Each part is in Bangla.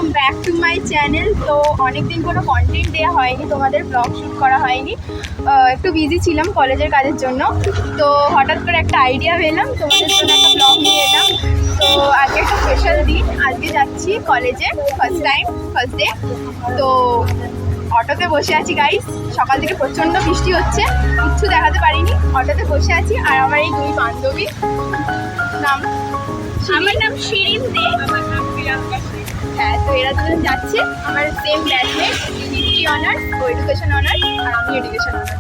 Welcome back to my channel. তো অনেকদিন কোনো কন্টেন্ট দেওয়া হয়নি, তোমাদের ব্লগ শ্যুট করা হয়নি, একটু বিজি ছিলাম কলেজের কাজের জন্য। তো হঠাৎ করে একটা আইডিয়া পেলাম, তোমাদের জন্য একটা ব্লগ নিয়ে এলাম। তো আজকে একটা স্পেশাল দিন, আজকে যাচ্ছি কলেজে, ফার্স্ট ডে। তো অটোতে বসে আছি গাইস, সকাল থেকে প্রচণ্ড বৃষ্টি হচ্ছে, কিচ্ছু দেখাতে পারিনি, অটোতে বসে আছি। আর আমার এই দুই বান্ধবী, আমার নাম শিরিন দে, আমার নাম প্রিয়াঙ্কা। হ্যাঁ, তো এরা দুজন যাচ্ছে, আমার সেম ব্যাচমেট, হিস্ট্রি অনার্স ও এডুকেশন অনার্স, আর আমি এডুকেশন অনার্স,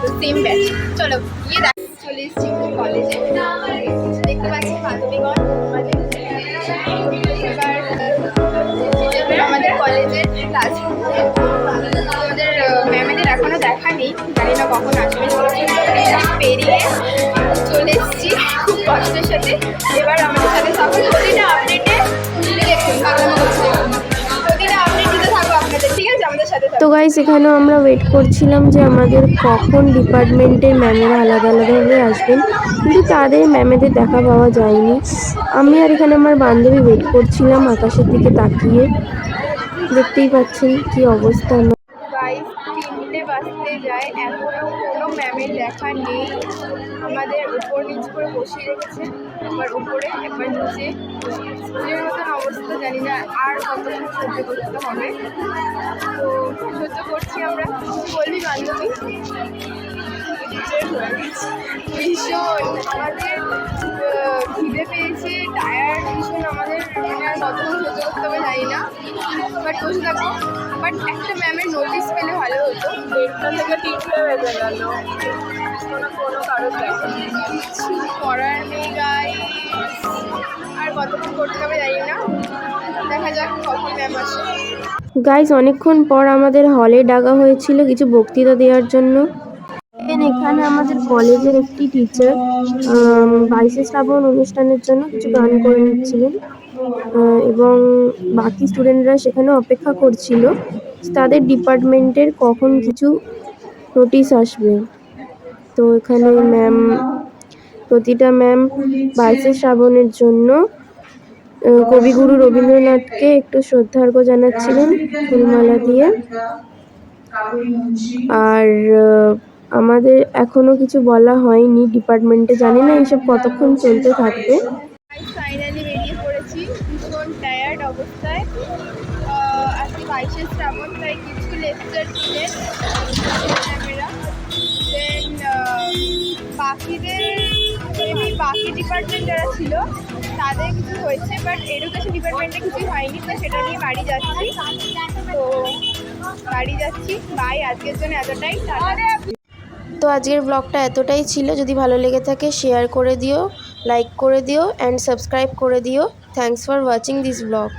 তো সেম ব্যাচ। চলো গিয়ে চলে এসেছি কলেজে, দেখতে পাচ্ছি বান্ধবীগণ। এবার আমাদের কলেজের ক্লাস আমাদের ম্যামেদের এখনো দেখা নেই, জানি না কখন আসবে। পেরিয়ে চলে এসেছি খুব কষ্টের সাথে। এবার আমাদের সাথে থাকুন, প্রতিটা আপডেটে দেখুন, প্রতিটা আপডেট দিতে থাকবো আপনাদের, ঠিক আছে? আমাদের সাথে তো গাইস, এখানেও আমরা ওয়েট করছিলাম যে আমাদের কখন ডিপার্টমেন্টের ম্যামেরা আলাদা আলাদাভাবে আসবেন, কিন্তু তাদের ম্যামেদের দেখা পাওয়া যায়নি। আমি আর এখানে আমার বান্ধবী ওয়েট করছিলাম আকাশের দিকে তাকিয়ে। দেখতেই পাচ্ছেন কি অবস্থা। গাইস, 3টে বাজতে যায়, এখনো কোনো ম্যামের দেখা নেই। আমাদের উপর নিচ করে বসিয়ে রেখেছে, একবার উপরে একবার নিচে, স্কুলের মতন অবস্থা। জানি না আর কতক্ষণ সহ্য করতে হবে, তো সহ্য করছি আমরা। বলবি বান্ধবী? ভীষণ আমাদের খিদে পেয়েছে, টায়ার্ড ভীষণ আমাদের, মানে আর কতক্ষণ সহ্য করতে হবে জানি না, বাট বসে থাকবো। বাট একটা ম্যামের নোটিস পেলে ভালো হতো। 1:30 থেকে 3টে বেজে গেল, কোনো কারণ কিছু করার নেই গাই, আর কতক্ষণ করতে হবে জানি না, দেখা যাক কখন ম্যাম আসে। গাইস, অনেকক্ষণ পর আমাদের হলে ডাকা হয়েছিল কিছু বক্তৃতা দেওয়ার জন্য। এখানে আমাদের কলেজের একটি টিচার 22শে শ্রাবণ অনুষ্ঠানের জন্য কিছু গান করে নিচ্ছিলেন, এবং বাকি স্টুডেন্টরা সেখানে অপেক্ষা করছিল তাদের ডিপার্টমেন্টের কখন কিছু নোটিশ আসবে। তো এখানে প্রতিটা ম্যাম 22শে শ্রাবণের জন্য কবিগুরু রবীন্দ্রনাথকে একটু শ্রদ্ধার্ঘ্য জানাচ্ছিলেন ফুলমালা দিয়ে। আর আমাদের এখনো কিছু বলা হয়নি ডিপার্টমেন্টে, জানি না এইসব কতক্ষণ চলতে থাকবে। ফাইনালি বেরিয়ে পড়েছি, ভীষণ টায়ার্ড অবস্থায়। আজকে 22শে শ্রাবণ, তাই কিছু লেকচার ছিলেন ম্যামেরা। দেন বাকিদের বাকি ডিপার্টমেন্ট যারা ছিল তাদের কিছু হয়েছে, বাট এডুকেশন ডিপার্টমেন্টে কিছুই হয়নি, তো সেটা নিয়ে বাড়ি যাচ্ছি। তো বাড়ি যাচ্ছি, বাই, আজকের জন্য এতটাই। তো আজকের ব্লগটা এতটাই ছিল। যদি ভালো লেগে থাকে শেয়ার করে দিও, লাইক করে দিও অ্যান্ড সাবস্ক্রাইব করে দিও। Thanks for watching this blog.